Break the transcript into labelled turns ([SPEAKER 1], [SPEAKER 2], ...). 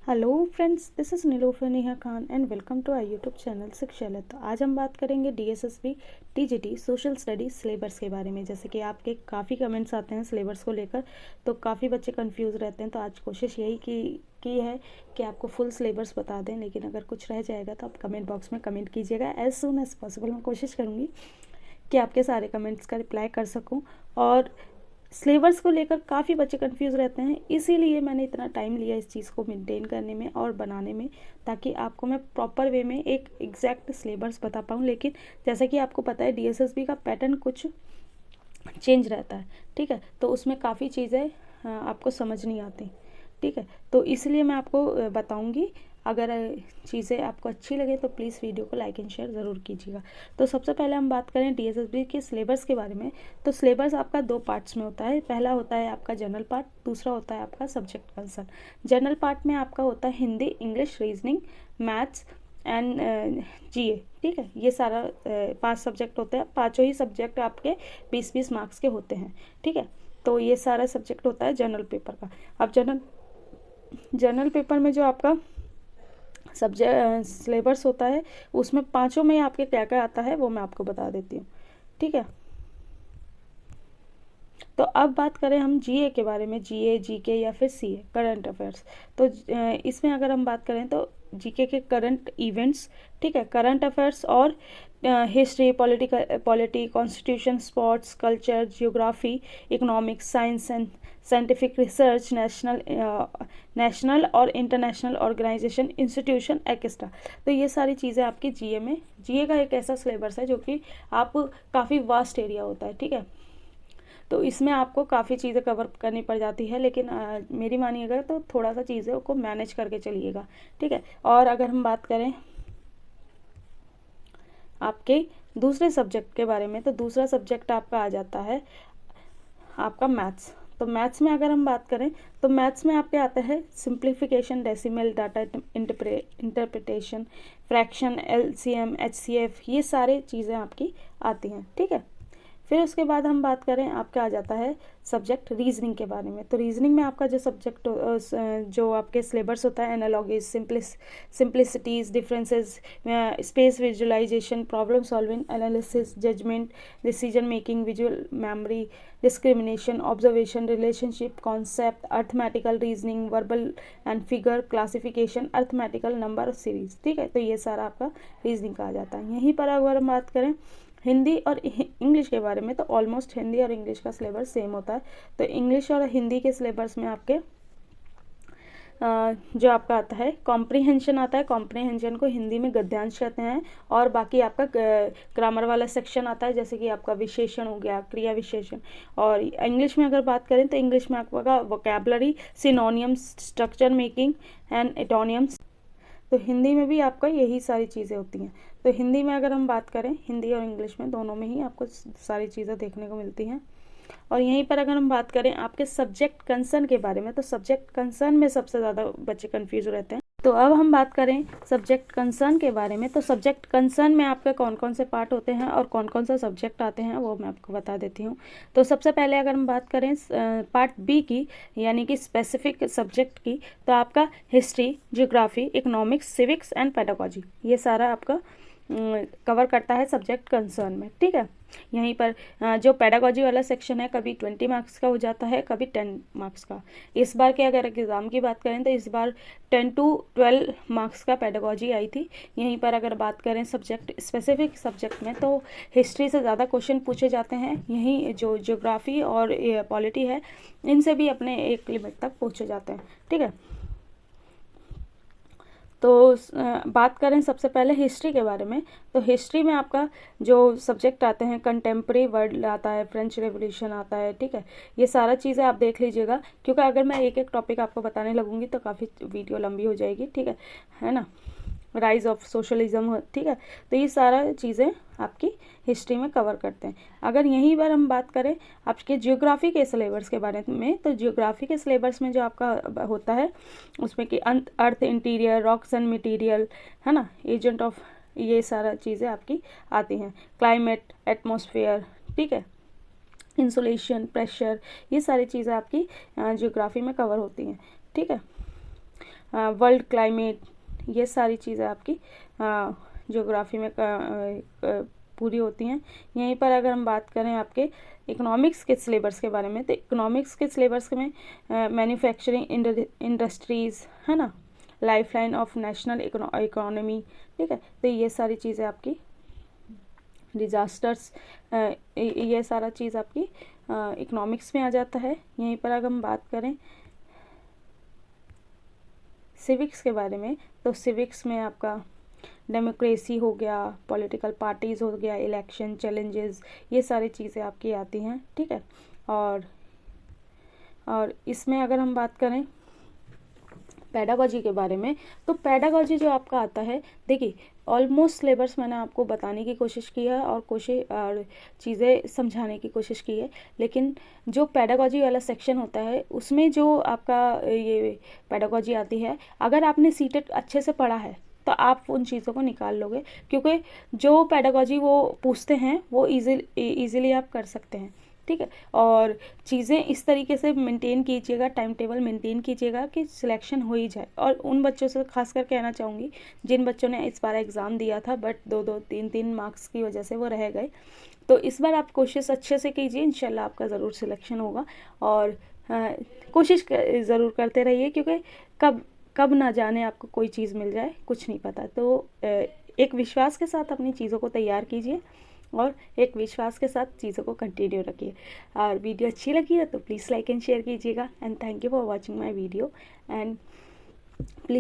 [SPEAKER 1] Hello friends, this is Nilofar Neha Khan and welcome to our YouTube channel Shikshalaya. तो आज हम बात करेंगे DSSB TGT social studies syllabus के बारे में। जैसे कि आपके काफ़ी कमेंट्स आते हैं सिलेबस को लेकर, तो काफ़ी बच्चे कंफ्यूज रहते हैं। तो आज कोशिश यही की है कि आपको फुल सिलेबस बता दें, लेकिन अगर कुछ रह जाएगा तो आप कमेंट बॉक्स में कमेंट कीजिएगा। एज सून एज पॉसिबल मैं कोशिश करूँगी कि आपके सारे कमेंट्स का रिप्लाई कर सकूँ। और सिलेबस को लेकर काफ़ी बच्चे कंफ्यूज रहते हैं, इसीलिए मैंने इतना टाइम लिया इस चीज़ को मेंटेन करने में और बनाने में, ताकि आपको मैं प्रॉपर वे में एक एग्जैक्ट सिलेबस बता पाऊँ। लेकिन जैसा कि आपको पता है डीएसएसबी का पैटर्न कुछ चेंज रहता है, ठीक है, तो उसमें काफ़ी चीज़ें आपको समझ नहीं आती, ठीक है। तो इसलिए मैं आपको बताऊंगी। अगर चीज़ें आपको अच्छी लगे तो प्लीज़ वीडियो को लाइक एंड शेयर ज़रूर कीजिएगा। तो सबसे पहले हम बात करें डीएसएसबी के सिलेबस के बारे में। तो सिलेबस आपका दो पार्ट्स में होता है। पहला होता है आपका जनरल पार्ट, दूसरा होता है आपका सब्जेक्ट कंसर्न। जनरल पार्ट में आपका होता है Hindi, English, reasoning, maths and GA, ठीक है। ये सारा 5 सब्जेक्ट होते हैं। पाँचों ही सब्जेक्ट आपके 20-20 मार्क्स के होते हैं, ठीक है। तो ये सारा सब्जेक्ट होता है जनरल पेपर का। अब जनरल पेपर में जो आपका सब्जेक्ट सिलेबस होता है, उसमें पांचों में आपके क्या क्या आता है वो मैं आपको बता देती हूँ, ठीक है। तो अब बात करें हम जीए के बारे में, जीए, जीके या फिर सीए, करंट अफेयर्स। तो इसमें अगर हम बात करें तो जीके के करंट इवेंट्स, ठीक है, करंट अफेयर्स और history, polity, constitution, sports, culture, geography, economics, science and scientific research, national और इंटरनेशनल ऑर्गेनाइजेशन, इंस्टीट्यूशन, एक्स्ट्रा। तो ये सारी चीज़ें आपकी जीए में, जीए का एक ऐसा सिलेबस है जो कि आप काफ़ी वास्ट एरिया होता है, ठीक है। तो इसमें आपको काफ़ी चीज़ें कवर करनी पड़ जाती है, लेकिन मेरी मानिएगा तो थोड़ा सा चीज़ों को मैनेज करके चलिएगा, ठीक है। और अगर हम बात करें आपके दूसरे सब्जेक्ट के बारे में, तो दूसरा सब्जेक्ट आपका आ जाता है आपका मैथ्स। तो मैथ्स में अगर हम बात करें तो मैथ्स में आपके आता है simplification, decimal, data interpretation, fraction, LCM, HCF, ये सारी चीज़ें आपकी आती हैं, ठीक है। फिर उसके बाद हम बात करें, आपका आ जाता है सब्जेक्ट रीजनिंग के बारे में। तो रीजनिंग में आपका जो सब्जेक्ट जो आपके सिलेबस होता है, analogies, simplicities, differences, space visualisation, problem solving, analysis, judgement, decision making, visual memory, discrimination, observation, relationship, concept, arithmetical reasoning, verbal and figure, classification, arithmetical, number series, ठीक है। तो ये सारा आपका रीजनिंग का आ जाता है। यहीं पर अगर हम बात करें हिंदी और इंग्लिश के बारे में, तो ऑलमोस्ट हिंदी और इंग्लिश का सिलेबस सेम होता है। तो इंग्लिश और हिंदी के सिलेबस में आपके जो आपका आता है कॉम्प्रीहेंशन आता है। कॉम्प्रीहेंशन को हिंदी में गद्यांश कहते हैं। और बाकी आपका ग्रामर वाला सेक्शन आता है, जैसे कि आपका विशेषण हो गया, क्रिया विशेषण। और इंग्लिश में अगर बात करें तो इंग्लिश में आपका vocabulary, synonyms, structure making and antonyms. तो हिंदी में भी आपका यही सारी चीज़ें होती हैं। तो हिंदी में अगर हम बात करें, हिंदी और इंग्लिश में दोनों में ही आपको सारी चीज़ें देखने को मिलती हैं। और यहीं पर अगर हम बात करें आपके सब्जेक्ट कंसर्न के बारे में, तो सब्जेक्ट कंसर्न में सबसे ज़्यादा बच्चे कंफ्यूज रहते हैं। तो अब हम बात करें सब्जेक्ट कंसर्न के बारे में। तो सब्जेक्ट कंसर्न में आपके कौन कौन से पार्ट होते हैं और कौन कौन सा सब्जेक्ट आते हैं वो मैं आपको बता देती हूँ। तो सबसे पहले अगर हम बात करें पार्ट बी की, यानी कि स्पेसिफिक सब्जेक्ट की, तो आपका history, geography, economics, civics and pedagogy, ये सारा आपका कवर करता है सब्जेक्ट कंसर्न में, ठीक है। यहीं पर जो पेडागोजी वाला सेक्शन है, कभी 20 मार्क्स का हो जाता है, कभी 10 मार्क्स का। इस बार के अगर एग्ज़ाम की बात करें तो इस बार 10 to 12 मार्क्स का पेडागोजी आई थी। यहीं पर अगर बात करें सब्जेक्ट स्पेसिफिक सब्जेक्ट में, तो हिस्ट्री से ज़्यादा क्वेश्चन पूछे जाते हैं। यहीं जो ज्योग्राफी और पॉलिटी है, इनसे भी अपने एक लिमिट तक पूछे जाते हैं, ठीक है। तो बात करें सबसे पहले हिस्ट्री के बारे में। तो हिस्ट्री में आपका जो सब्जेक्ट आते हैं, कंटेम्प्रेरी वर्ल्ड आता है, फ्रेंच रेवोल्यूशन आता है, ठीक है। ये सारा चीज़ें आप देख लीजिएगा, क्योंकि अगर मैं एक एक टॉपिक आपको बताने लगूंगी तो काफ़ी वीडियो लंबी हो जाएगी, ठीक है ना। राइज ऑफ सोशलिज्म, ठीक है। तो ये सारा चीज़ें आपकी हिस्ट्री में कवर करते हैं। अगर यहीं पर हम बात करें आपके जियोग्राफी के सिलेबस के बारे में, तो जियोग्राफी के सिलेबस में जो आपका होता है उसमें कि अर्थ, इंटीरियर, रॉक्स एंड मटेरियल, है ना, एजेंट ऑफ, ये सारा चीज़ें आपकी आती हैं। क्लाइमेट, एटमॉस्फेयर, ठीक है, इंसुलेशन, प्रेशर, ये सारी चीज़ें आपकी जियोग्राफी में कवर होती हैं, ठीक है। वर्ल्ड क्लाइमेट, ये सारी चीज़ें आपकी ज्योग्राफी में पूरी होती हैं। यहीं पर अगर हम बात करें आपके इकोनॉमिक्स के सिलेबस के बारे में, तो इकोनॉमिक्स के सिलेबस में मैन्युफैक्चरिंग इंडस्ट्रीज़ है ना, लाइफलाइन ऑफ नेशनल इकोनॉमी, ठीक है। तो ये सारी चीज़ें आपकी डिज़ास्टर्स, ये सारा चीज़ आपकी इकोनॉमिक्स में आ जाता है। यहीं पर अगर हम बात करें सिविक्स के बारे में, तो सिविक्स में आपका डेमोक्रेसी हो गया, पॉलिटिकल पार्टीज़ हो गया, इलेक्शन चैलेंजेस, ये सारी चीज़ें आपकी आती हैं, ठीक है। और इसमें अगर हम बात करें पेडागॉजी के बारे में, तो पेडागॉजी जो आपका आता है, देखिए ऑलमोस्ट सिलेबस मैंने आपको बताने की कोशिश की है और चीज़ें समझाने की कोशिश की है, लेकिन जो पेडागॉजी वाला सेक्शन होता है उसमें जो आपका ये पेडागॉजी आती है, अगर आपने सीटेट अच्छे से पढ़ा है तो आप उन चीज़ों को निकाल लोगे, क्योंकि जो पेडागॉजी वो पूछते हैं वो ईज़िली आप कर सकते हैं, ठीक है। और चीज़ें इस तरीके से मेंटेन कीजिएगा, टाइम टेबल मेंटेन कीजिएगा कि सिलेक्शन हो ही जाए। और उन बच्चों से खास कर कहना चाहूँगी जिन बच्चों ने इस बार एग्ज़ाम दिया था बट 2-2 3-3 मार्क्स की वजह से वो रह गए, तो इस बार आप कोशिश अच्छे से कीजिए, इंशाल्लाह आपका ज़रूर सिलेक्शन होगा। और कोशिश ज़रूर करते रहिए, क्योंकि कब कब ना जाने आपको कोई चीज़ मिल जाए, कुछ नहीं पता। तो एक विश्वास के साथ अपनी चीज़ों को तैयार कीजिए और एक विश्वास के साथ चीज़ों को कंटिन्यू रखिए। और वीडियो अच्छी लगी है तो प्लीज़ लाइक एंड शेयर कीजिएगा। And thank you for watching my video. And please